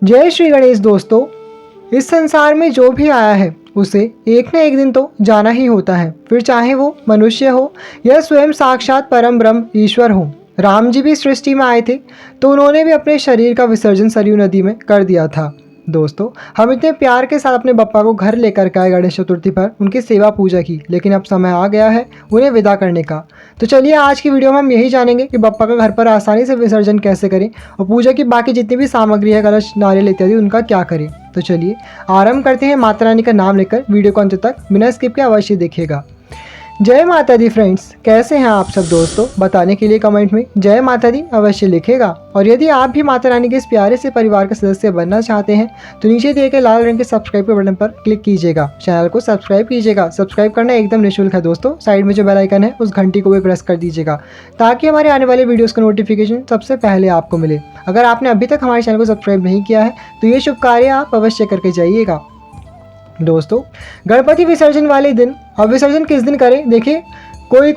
जय श्री गणेश दोस्तों। इस संसार में जो भी आया है उसे एक न एक दिन तो जाना ही होता है, फिर चाहे वो मनुष्य हो या स्वयं साक्षात परम ब्रह्म ईश्वर हो। राम जी भी सृष्टि में आए थे तो उन्होंने भी अपने शरीर का विसर्जन सरयू नदी में कर दिया था। दोस्तों, हम इतने प्यार के साथ अपने बप्पा को घर लेकर के आए गणेश चतुर्थी पर, उनकी सेवा पूजा की, लेकिन अब समय आ गया है उन्हें विदा करने का। तो चलिए आज की वीडियो में हम यही जानेंगे कि बप्पा का घर पर आसानी से विसर्जन कैसे करें और पूजा की बाकी जितनी भी सामग्री है, कलश, नारियल इत्यादि, उनका क्या करें। तो चलिए आरंभ करते हैं माता रानी का नाम लेकर। वीडियो को अंत तक बिना स्किप के अवश्य देखिएगा। जय माता दी फ्रेंड्स, कैसे हैं आप सब दोस्तों? बताने के लिए कमेंट में जय माता दी अवश्य लिखेगा। और यदि आप भी माता रानी के इस प्यारे से परिवार के सदस्य बनना चाहते हैं तो नीचे दिए गए लाल रंग के सब्सक्राइब के बटन पर क्लिक कीजिएगा, चैनल को सब्सक्राइब कीजिएगा। सब्सक्राइब करना एकदम निःशुल्क है दोस्तों। साइड में जो बेल आइकन है उस घंटी को भी प्रेस कर दीजिएगा ताकि हमारे आने वाले वीडियोज़ का नोटिफिकेशन सबसे पहले आपको मिले। अगर आपने अभी तक हमारे चैनल को सब्सक्राइब नहीं किया है तो ये शुभ कार्य आप अवश्य करके जाइएगा। दोस्तों, गणपति विसर्जन वाले दिन, अब विसर्जन किस दिन करें? देखिए, कोई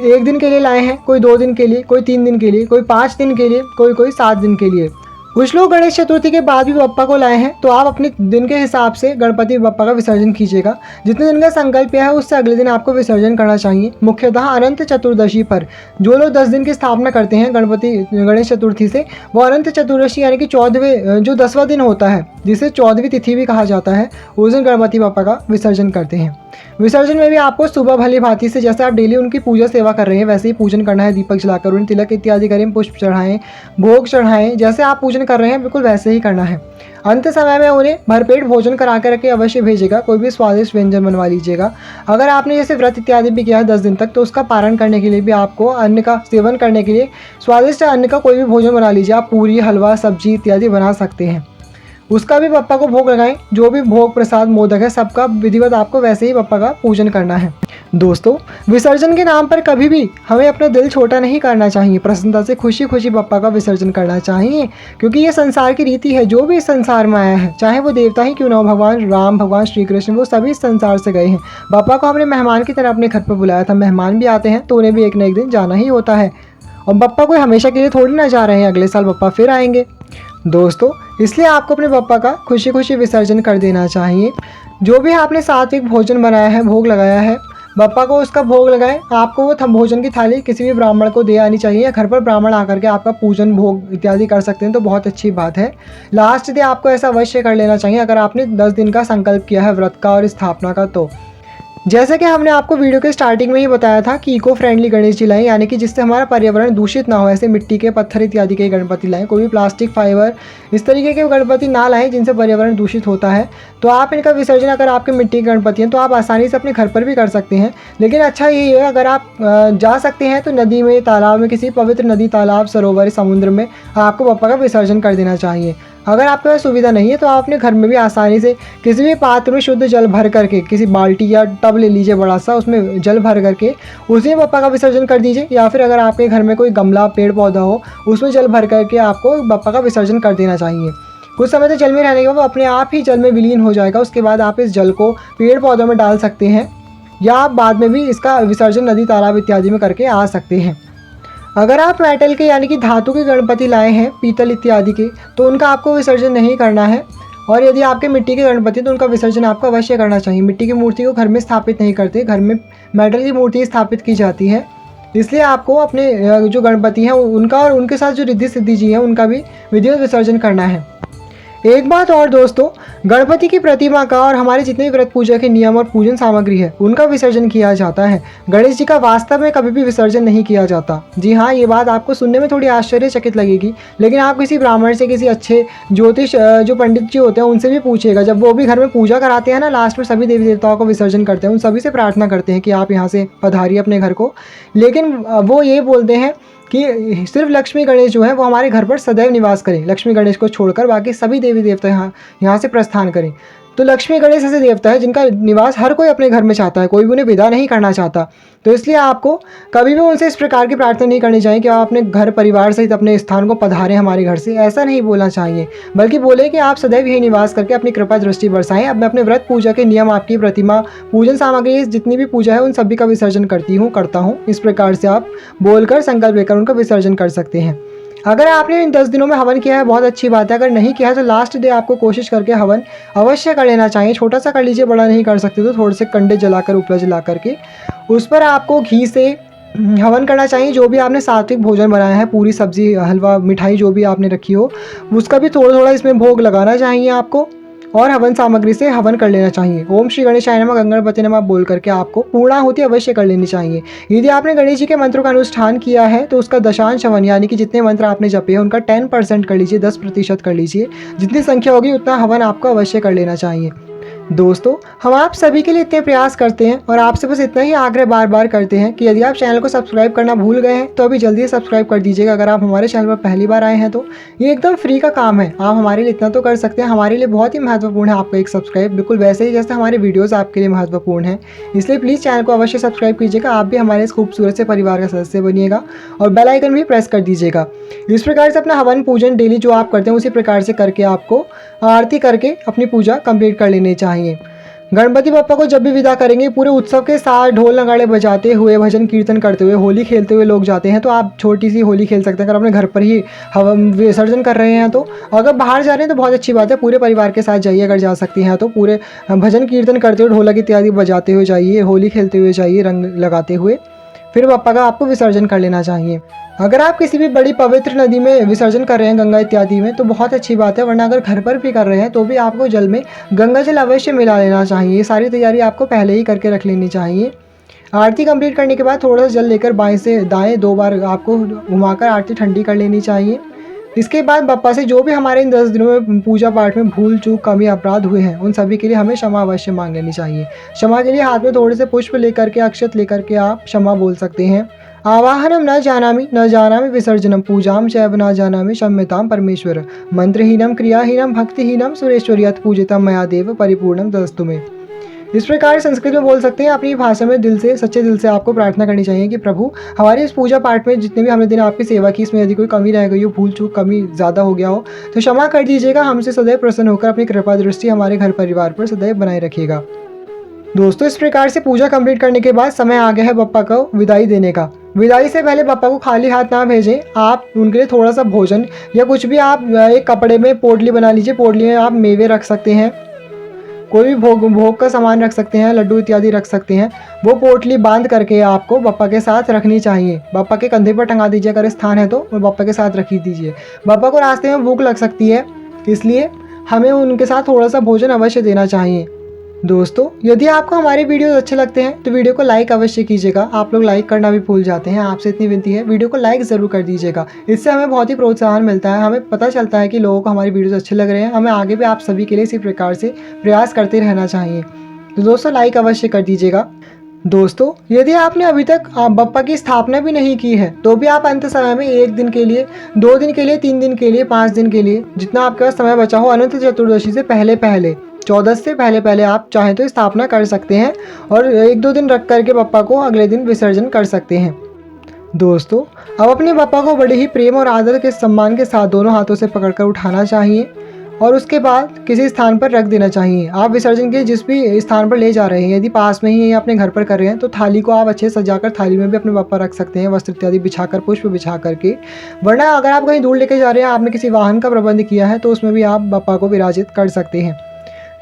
एक दिन के लिए लाए हैं, कोई 2 दिन के लिए, कोई 3 दिन के लिए, कोई 5 दिन के लिए, कोई 7 दिन के लिए। कुछ लोग गणेश चतुर्थी के बाद भी बप्पा को लाए हैं तो आप अपने दिन के हिसाब से गणपति बप्पा का विसर्जन कीजिएगा। जितने दिन का संकल्प है उससे अगले दिन आपको विसर्जन करना चाहिए। मुख्यतः अनंत चतुर्दशी पर जो लोग 10 दिन की स्थापना करते हैं गणेश चतुर्थी से, वो अनंत चतुर्दशी यानी कि 14वें जो 10वां दिन होता है, जिसे 14वीं तिथि भी कहा जाता है, उस दिन गणपति बप्पा का विसर्जन करते हैं। विसर्जन में भी आपको सुबह भली भांति से, जैसे आप डेली उनकी पूजा सेवा कर रहे हैं वैसे ही पूजन करना है। दीपक जलाकर उन्हें तिलक इत्यादि करें, पुष्प चढ़ाएं, भोग चढ़ाएं, जैसे आप पूजन कर रहे हैं बिल्कुल वैसे ही करना है। अंत समय में उन्हें भरपेट भोजन करा कर के अवश्य भेजिएगा। कोई भी स्वादिष्ट व्यंजन बनवा लीजिएगा। अगर आपने जैसे व्रत इत्यादि भी किया है 10 दिन तक, तो उसका पारण करने के लिए भी आपको अन्न का सेवन करने के लिए स्वादिष्ट अन्न का कोई भी भोजन बना लीजिए। आप पूरी, हलवा, सब्जी इत्यादि बना सकते हैं। उसका भी बप्पा को भोग लगाएं। जो भी भोग, प्रसाद, मोदक है, सबका विधिवत आपको वैसे ही बप्पा का पूजन करना है। दोस्तों, विसर्जन के नाम पर कभी भी हमें अपना दिल छोटा नहीं करना चाहिए। प्रसन्नता से खुशी खुशी बप्पा का विसर्जन करना चाहिए, क्योंकि ये संसार की रीति है। जो भी इस संसार में आया है, चाहे वो देवता ही क्यों ना हो, भगवान राम, भगवान श्री कृष्ण, वो सभी इस संसार से गए हैं। बप्पा को हमने मेहमान की तरह अपने घर पर बुलाया था। मेहमान भी आते हैं तो उन्हें भी एक न एक दिन जाना ही होता है। और बप्पा कोई हमेशा के लिए थोड़ी ना जा रहे हैं, अगले साल बप्पा फिर आएंगे। दोस्तों, इसलिए आपको अपने बप्पा का खुशी खुशी विसर्जन कर देना चाहिए। जो भी आपने सात्विक भोजन बनाया है, भोग लगाया है, बप्पा को उसका भोग लगाएं। आपको वो भोजन की थाली किसी भी ब्राह्मण को दे आनी चाहिए, या घर पर ब्राह्मण आकर के आपका पूजन भोग इत्यादि कर सकते हैं तो बहुत अच्छी बात है। लास्ट डे आपको ऐसा अवश्य कर लेना चाहिए अगर आपने 10 दिन का संकल्प किया है व्रत का और स्थापना का। तो जैसे कि हमने आपको वीडियो के स्टार्टिंग में ही बताया था कि इको फ्रेंडली गणेश जी लाएं, यानी कि जिससे हमारा पर्यावरण दूषित ना हो। ऐसे मिट्टी के, पत्थर इत्यादि के गणपति लाएं। कोई भी प्लास्टिक, फाइबर, इस तरीके के गणपति ना लाएं जिनसे पर्यावरण दूषित होता है। तो आप इनका विसर्जन, अगर आपके मिट्टी के गणपति हैं तो आप आसानी से अपने घर पर भी कर सकते हैं। लेकिन अच्छा यही है, अगर आप जा सकते हैं तो नदी में, तालाब में, किसी पवित्र नदी, तालाब, सरोवर, समुद्र में आपको बप्पा का विसर्जन कर देना चाहिए। अगर आपके पास सुविधा नहीं है तो आप अपने घर में भी आसानी से किसी भी पात्र में शुद्ध जल भर करके, किसी बाल्टी या टब ले लीजिए बड़ा सा, उसमें जल भर करके उसी में बप्पा का विसर्जन कर दीजिए। या फिर अगर आपके घर में कोई गमला, पेड़ पौधा हो, उसमें जल भर करके आपको बप्पा का विसर्जन कर देना चाहिए। कुछ समय तक जल में रहने के बाद वो अपने आप ही जल में विलीन हो जाएगा। उसके बाद आप इस जल को पेड़ पौधों में डाल सकते हैं, या आप बाद में भी इसका विसर्जन नदी, तालाब इत्यादि में करके आ सकते हैं। अगर आप मेटल के यानी कि धातु के गणपति लाए हैं, पीतल इत्यादि के, तो उनका आपको विसर्जन नहीं करना है। और यदि आपके मिट्टी के गणपति तो उनका विसर्जन आपको अवश्य करना चाहिए। मिट्टी की मूर्ति को घर में स्थापित नहीं करते, घर में मेटल की मूर्ति स्थापित की जाती है। इसलिए आपको अपने जो गणपति हैं उनका और उनके साथ जो रिद्धि सिद्धि जी हैं उनका भी विधिवत विसर्जन करना है। एक बात और दोस्तों, गणपति की प्रतिमा का और हमारे जितने भी व्रत पूजा के नियम और पूजन सामग्री है उनका विसर्जन किया जाता है। गणेश जी का वास्तव में कभी भी विसर्जन नहीं किया जाता। जी हाँ, ये बात आपको सुनने में थोड़ी आश्चर्यचकित लगेगी, लेकिन आप किसी ब्राह्मण से, किसी अच्छे ज्योतिष जो पंडित जी होते हैं उनसे भी पूछिएगा। जब वो भी घर में पूजा कराते हैं ना, लास्ट में सभी देवी देवताओं को विसर्जन करते हैं, उन सभी से प्रार्थना करते हैं कि आप यहाँ से पधारिए अपने घर को। लेकिन वो ये बोलते हैं कि सिर्फ लक्ष्मी गणेश जो है वो हमारे घर पर सदैव निवास करें। लक्ष्मी गणेश को छोड़कर बाकी सभी देवी देवता यहाँ से प्रस्थान करें। तो लक्ष्मी गणेश ऐसे देवता है जिनका निवास हर कोई अपने घर में चाहता है, कोई भी उन्हें विदा नहीं करना चाहता। तो इसलिए आपको कभी भी उनसे इस प्रकार की प्रार्थना नहीं करनी चाहिए कि आप अपने घर परिवार सहित अपने स्थान को पधारें हमारे घर से, ऐसा नहीं बोलना चाहिए। बल्कि बोले कि आप सदैव यही निवास करके अपनी कृपा दृष्टि बरसाएं। अब मैं अपने व्रत पूजा के नियम, आपकी प्रतिमा, पूजन सामग्री, जितनी भी पूजा है उन सभी का विसर्जन करता हूँ। इस प्रकार से आप बोलकर, संकल्प लेकर उनका विसर्जन कर सकते हैं। अगर आपने इन 10 दिनों में हवन किया है बहुत अच्छी बात है, अगर नहीं किया है तो लास्ट डे आपको कोशिश करके हवन अवश्य कर लेना चाहिए। छोटा सा कर लीजिए, बड़ा नहीं कर सकते तो थोड़े से कंडे जलाकर उपला जला करके उस पर आपको घी से हवन करना चाहिए। जो भी आपने सात्विक भोजन बनाया है, पूरी सब्जी हलवा मिठाई जो भी आपने रखी हो, उसका भी थोड़ा थोड़ा इसमें भोग लगाना चाहिए आपको और हवन सामग्री से हवन कर लेना चाहिए। ओम श्री गणेशाय नमः, गंगणपति नमः बोल करके आपको पूर्णाहुति अवश्य कर लेनी चाहिए। यदि आपने गणेश जी के मंत्रों का अनुष्ठान किया है तो उसका दशांश हवन यानी कि जितने मंत्र आपने जपे हैं उनका 10% कर लीजिए, 10% कर लीजिए। जितनी संख्या होगी उतना हवन आपको अवश्य कर लेना चाहिए। दोस्तों, हम आप सभी के लिए इतने प्रयास करते हैं और आपसे बस इतना ही आग्रह बार बार करते हैं कि यदि आप चैनल को सब्सक्राइब करना भूल गए हैं तो अभी जल्दी सब्सक्राइब कर दीजिएगा। अगर आप हमारे चैनल पर पहली बार आए हैं तो ये एकदम फ्री का काम है, आप हमारे लिए इतना तो कर सकते हैं। हमारे लिए बहुत ही महत्वपूर्ण है आपका एक सब्सक्राइब, बिल्कुल वैसे ही जैसे हमारे वीडियोज़ आपके लिए महत्वपूर्ण हैं। इसलिए प्लीज़ चैनल को अवश्य सब्सक्राइब कीजिएगा, आप भी हमारे इस खूबसूरत से परिवार का सदस्य बनिएगा और बेल आइकन भी प्रेस कर दीजिएगा। इस प्रकार से अपना हवन पूजन डेली जो आप करते हैं उसी प्रकार से करके आपको आरती करके अपनी पूजा कंप्लीट कर लेनी चाहिए। गणपति बप्पा को जब भी विदा करेंगे पूरे उत्सव के साथ ढोल नगाड़े बजाते हुए, भजन कीर्तन करते हुए, होली खेलते हुए लोग जाते हैं। तो आप छोटी सी होली खेल सकते हैं अगर अपने घर पर ही हवन विसर्जन कर रहे हैं तो। अगर बाहर जा रहे हैं तो बहुत अच्छी बात है, पूरे परिवार के साथ जाइए अगर जा सकती हैं तो। पूरे भजन कीर्तन करते हुए, ढोलक इत्यादि बजाते हुए जाइए, होली खेलते हुए जाइए, रंग लगाते हुए, फिर बप्पा का आपको विसर्जन कर लेना चाहिए। अगर आप किसी भी बड़ी पवित्र नदी में विसर्जन कर रहे हैं, गंगा इत्यादि में, तो बहुत अच्छी बात है, वरना अगर घर पर भी कर रहे हैं तो भी आपको जल में गंगा जल अवश्य मिला लेना चाहिए। ये सारी तैयारी आपको पहले ही करके रख लेनी चाहिए। आरती कंप्लीट करने के बाद थोड़ा सा जल लेकर बाएं से दाएं 2 बार आपको घुमाकर आरती ठंडी कर लेनी चाहिए। इसके बाद बप्पा से जो भी हमारे इन 10 दिनों में पूजा पाठ में भूल चूक कमी अपराध हुए हैं उन सभी के लिए हमें क्षमा अवश्य मांग लेनी चाहिए। क्षमा के लिए हाथ में थोड़े से पुष्प लेकर के, अक्षत लेकर के आप क्षमा बोल सकते हैं। आवाहनम न जानामि विसर्जनम पूजाम चैव न जानामि क्षम्यताम परमेश्वर मंत्रहीनम क्रियाहीनम भक्तिहीनम सुरेश्वरी यत् पूजितम मया देव परिपूर्णम तदस्तु मे। इस प्रकार संस्कृत में बोल सकते हैं। अपनी भाषा में दिल से, सच्चे दिल से आपको प्रार्थना करनी चाहिए कि प्रभु हमारे इस पूजा पाठ में जितने भी हमने दिन आपकी सेवा की, इसमें यदि कोई कमी रह गई हो, भूल चूक कमी ज़्यादा हो गया हो तो क्षमा कर दीजिएगा। हमसे सदैव प्रसन्न होकर अपनी कृपा दृष्टि हमारे घर परिवार पर सदैव बनाए रखिएगा। दोस्तों, इस प्रकार से पूजा कंप्लीट करने के बाद समय आ गया है बप्पा को विदाई देने का। विदाई से पहले बप्पा को खाली हाथ ना भेजें। आप उनके लिए थोड़ा सा भोजन या कुछ भी आप एक कपड़े में पोटली बना लीजिए, पोटली में आप मेवे रख सकते हैं, कोई भी भोग का सामान रख सकते हैं, लड्डू इत्यादि रख सकते हैं। वो पोटली बांध करके आपको बप्पा के साथ रखनी चाहिए। बप्पा के कंधे पर टंगा दीजिए अगर स्थान है तो, और बप्पा के साथ रख दीजिए। बप्पा को रास्ते में भूख लग सकती है, इसलिए हमें उनके साथ थोड़ा सा भोजन अवश्य देना चाहिए। दोस्तों, यदि आपको हमारे वीडियो अच्छे लगते हैं तो वीडियो को लाइक अवश्य कीजिएगा। आप लोग लाइक करना भी भूल जाते हैं, आपसे इतनी विनती है वीडियो को लाइक ज़रूर कर दीजिएगा। इससे हमें बहुत ही प्रोत्साहन मिलता है, हमें पता चलता है कि लोगों को हमारी वीडियोस अच्छे लग रहे हैं। हमें आगे भी आप सभी के लिए इसी प्रकार से प्रयास करते रहना चाहिए। तो दोस्तों, लाइक अवश्य कर दीजिएगा। दोस्तों, यदि आपने अभी तक बप्पा की स्थापना भी नहीं की है तो भी आप अंत समय में 1 दिन के लिए, 2 दिन के लिए, 3 दिन के लिए, 5 दिन के लिए, जितना आपके पास समय बचा हो, अनंत चतुर्दशी से पहले 14 से पहले आप चाहें तो स्थापना कर सकते हैं और 1-2 दिन रख करके बप्पा को अगले दिन विसर्जन कर सकते हैं। दोस्तों, अब अपने बप्पा को बड़े ही प्रेम और आदर के सम्मान के साथ दोनों हाथों से पकड़कर उठाना चाहिए और उसके बाद किसी स्थान पर रख देना चाहिए। आप विसर्जन के जिस भी स्थान पर ले जा रहे हैं, यदि पास में ही या अपने घर पर कर रहे हैं तो थाली को आप अच्छे सजाकर थाली में भी अपने बप्पा रख सकते हैं, वस्त्र इत्यादि बिछाकर, पुष्प बिछा करके। वरना अगर आप कहीं दूर लेके जा रहे हैं, आपने किसी वाहन का प्रबंध किया है तो उसमें भी आप बप्पा को विराजित कर सकते हैं।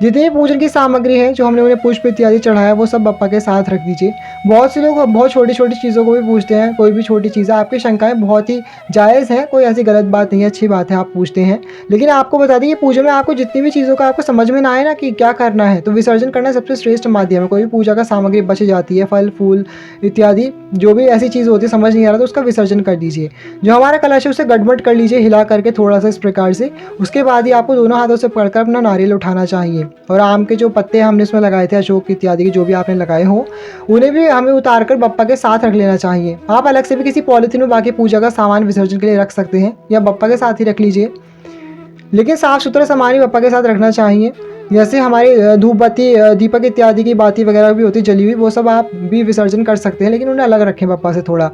जितनी पूजन की सामग्री है जो हमने उन्हें पुष्प इत्यादि चढ़ाया वो सब बप्पा के साथ रख दीजिए। बहुत से लोग बहुत छोटी छोटी चीज़ों को भी पूछते हैं, कोई भी छोटी चीज़ है, आपकी शंकाएं बहुत ही जायज़ हैं, कोई ऐसी गलत बात नहीं है, अच्छी बात है आप पूछते हैं। लेकिन आपको बता दें कि पूजा में आपको जितनी भी चीज़ों का आपको समझ में ना आए ना कि क्या करना है, तो विसर्जन करना सबसे श्रेष्ठ माध्यम है। कोई भी पूजा का सामग्री बच जाती है, फल फूल इत्यादि जो भी ऐसी चीज़ होती है समझ नहीं आ रहा तो उसका विसर्जन कर दीजिए। जो हमारा कलश है उसे गड़बड़ कर लीजिए हिला करके थोड़ा सा इस प्रकार से। उसके बाद ही आपको दोनों हाथों से पकड़कर अपना नारियल उठाना चाहिए और आम के जो पत्ते हमने इसमें लगाए थे, अशोक इत्यादि के जो भी आपने लगाए हो, उन्हें भी हमें उतार कर बप्पा के साथ रख लेना चाहिए। आप अलग से भी किसी पॉलिथीन में बाकी पूजा का सामान विसर्जन के लिए रख सकते हैं या बप्पा के साथ ही रख लीजिए, लेकिन साफ सुथरा सामान ही बप्पा के साथ रखना चाहिए। जैसे हमारे धूप बत्ती दीपक इत्यादि की बाती वगैरह भी होती है जली हुई, वो सब आप भी विसर्जन कर सकते हैं, लेकिन उन्हें अलग रखें बप्पा से थोड़ा।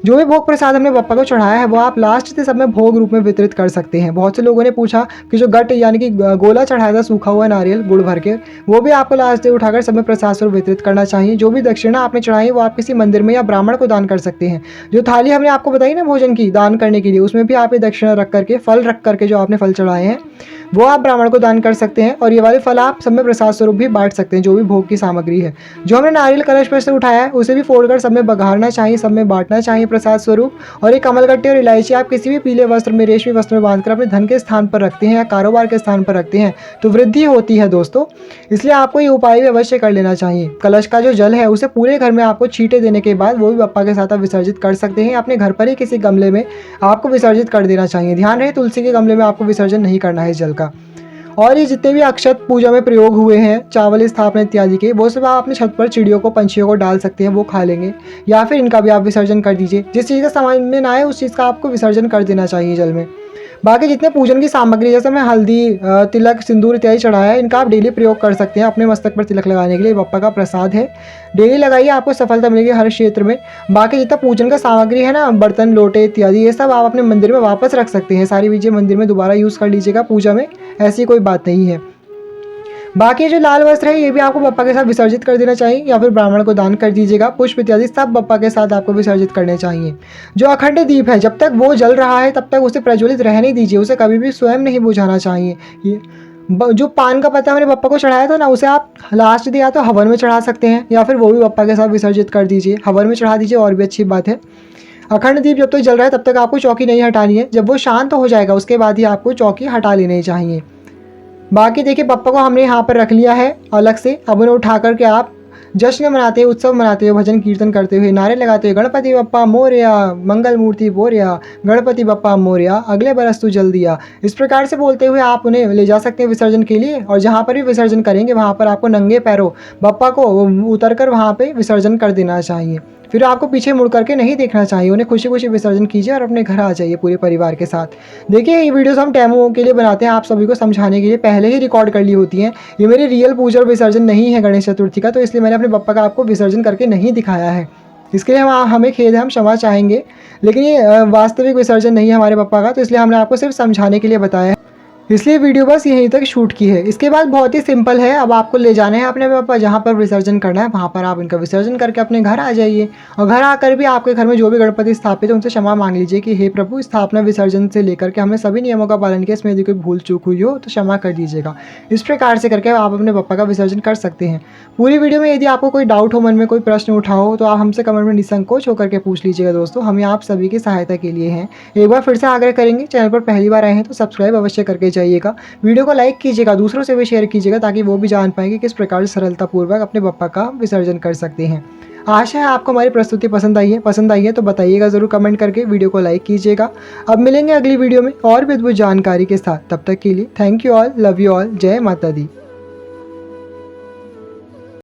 जो भी भोग प्रसाद हमने बप्पा को चढ़ाया है वो आप लास्ट से सब में भोग रूप में वितरित कर सकते हैं। बहुत से लोगों ने पूछा कि जो गट यानी कि गोला चढ़ाया था सूखा हुआ नारियल गुड़ भर के, वो भी आपको लास्ट से उठाकर सब में प्रसाद स्वरूप वितरित करना चाहिए। जो भी दक्षिणा आपने चढ़ाई वो आप किसी मंदिर में या ब्राह्मण को दान कर सकते हैं। जो थाली हमने आपको बताई ना भोजन की दान करने के लिए, उसमें भी आप ये दक्षिणा रख करके, फल रख करके, जो आपने फल चढ़ाए हैं वो आप ब्राह्मण को दान कर सकते हैं। और ये वाले फल आप सब में प्रसाद स्वरूप भी बांट सकते हैं, जो भी भोग की सामग्री है। जो हमने नारियल कलश पर से उठाया है उसे भी फोड़कर सब में बघारना चाहिए, सब में बांटना चाहिए प्रसाद स्वरूप। और ये कमलगट्टे और इलायची आप किसी भी पीले वस्त्र में, रेशमी वस्त्र में बांधकर अपने धन के स्थान पर रखते हैं या कारोबार के स्थान पर रखते हैं तो वृद्धि होती है दोस्तों। इसलिए आपको ये उपाय भी अवश्य कर लेना चाहिए। कलश का जो जल है उसे पूरे घर में आपको छींटे देने के बाद वो भी बप्पा के साथ आप विसर्जित कर सकते हैं। अपने घर पर ही किसी गमले में आपको विसर्जित कर देना चाहिए। ध्यान रहे तुलसी के गमले में आपको विसर्जन नहीं करना है इस जल का। और ये जितने भी अक्षत पूजा में प्रयोग हुए हैं, चावल स्थापना इत्यादि के, वो सब आप अपने छत पर चिड़ियों को, पंछियों को डाल सकते हैं, वो खा लेंगे। या फिर इनका भी आप विसर्जन कर दीजिए। जिस चीज़ का समझ में ना आए उस चीज़ का आपको विसर्जन कर देना चाहिए जल में। बाकी जितने पूजन की सामग्री, जैसे मैं हल्दी, तिलक, सिंदूर इत्यादि चढ़ाया है, इनका आप डेली प्रयोग कर सकते हैं अपने मस्तक पर तिलक लगाने के लिए। बप्पा का प्रसाद है, डेली लगाइए, आपको सफलता मिलेगी हर क्षेत्र में। बाकी जितना पूजन का सामग्री है ना, बर्तन, लोटे इत्यादि, ये सब आप अपने मंदिर में वापस रख सकते हैं। सारी चीज़ें मंदिर में दोबारा यूज़ कर लीजिएगा पूजा में, ऐसी कोई बात नहीं है। बाकी जो लाल वस्त्र है ये भी आपको बप्पा के साथ विसर्जित कर देना चाहिए या फिर ब्राह्मण को दान कर दीजिएगा। पुष्प इत्यादि सब बप्पा के साथ आपको विसर्जित करने चाहिए। जो अखंड दीप है, जब तक वो जल रहा है तब तक उसे प्रज्वलित रहने दीजिए, उसे कभी भी स्वयं नहीं बुझाना चाहिए। ये जो पान का पत्ता मैंने बप्पा को चढ़ाया था ना, उसे आप लास्ट दिया तो हवन में चढ़ा सकते हैं या फिर वो भी बप्पा के साथ विसर्जित कर दीजिए। हवन में चढ़ा दीजिए और भी अच्छी बात है। अखंड दीप जब तक जल रहा है तब तक आपको चौकी नहीं हटानी है। जब वो शांत हो जाएगा उसके बाद ही आपको चौकी हटा लेनी चाहिए। बाकी देखिए बप्पा को हमने यहाँ पर रख लिया है अलग से। अब उन्हें उठा करके आप जश्न मनाते हुए, उत्सव मनाते हुए, भजन कीर्तन करते हुए, नारे लगाते हुए, गणपति बप्पा मोरया, मंगल मूर्ति बोरया, गणपति बप्पा मोरया, अगले बरस तू जल्दी आ, इस प्रकार से बोलते हुए आप उन्हें ले जा सकते हैं विसर्जन के लिए। और जहाँ पर भी विसर्जन करेंगे वहाँ पर आपको नंगे पैरों बप्पा को उतर कर वहाँ पर विसर्जन कर देना चाहिए। फिर आपको पीछे मुड़ करके नहीं देखना चाहिए। उन्हें खुशी खुशी विसर्जन कीजिए और अपने घर आ जाइए पूरे परिवार के साथ। देखिए ये वीडियोस हम डेमो के लिए बनाते हैं, आप सभी को समझाने के लिए, पहले ही रिकॉर्ड कर ली होती हैं। ये मेरी रियल पूजा और विसर्जन नहीं है गणेश चतुर्थी का, तो इसलिए मैंने अपने बप्पा का आपको विसर्जन करके नहीं दिखाया है। इसके लिए हमें खेद है, हम क्षमा चाहेंगे। लेकिन ये वास्तविक विसर्जन नहीं है हमारे बप्पा का, तो इसलिए हमने आपको सिर्फ समझाने के लिए बताया है। इसलिए वीडियो बस यहीं तक शूट की है। इसके बाद बहुत ही सिंपल है, अब आपको ले जाना है अपने पापा जहाँ पर विसर्जन करना है, वहाँ पर आप इनका विसर्जन करके अपने घर आ जाइए। और घर आकर भी आपके घर में जो भी गणपति स्थापित है उनसे क्षमा मांग लीजिए कि हे प्रभु, स्थापना विसर्जन से लेकर के हमने सभी नियमों का पालन किया, इसमें यदि कोई भूल चूक हुई हो तो क्षमा कर दीजिएगा। इस प्रकार से करके आप अपने पापा का विसर्जन कर सकते हैं। पूरी वीडियो में यदि आपको कोई डाउट हो, मन में कोई प्रश्न उठा हो, तो आप हमसे कमेंट में निसंकोच होकर के पूछ लीजिएगा दोस्तों। हम आप सभी की सहायता के लिए हैं। एक बार फिर से आग्रह करेंगे, चैनल पर पहली बार आए हैं तो सब्सक्राइब अवश्य करके जाइएगा। वीडियो को लाइक कीजिएगा, दूसरों से भी शेयर कीजिएगा ताकि वो भी जान पाएंगे किस प्रकार से सरलतापूर्वक अपने बप्पा का विसर्जन कर सकते हैं। आशा है आपको हमारी प्रस्तुति पसंद आई है तो बताइएगा ज़रूर कमेंट करके, वीडियो को लाइक कीजिएगा। अब मिलेंगे अगली वीडियो में और भी अद्भुत जानकारी के साथ। तब तक के लिए thank you all, love you all, जय माता दी।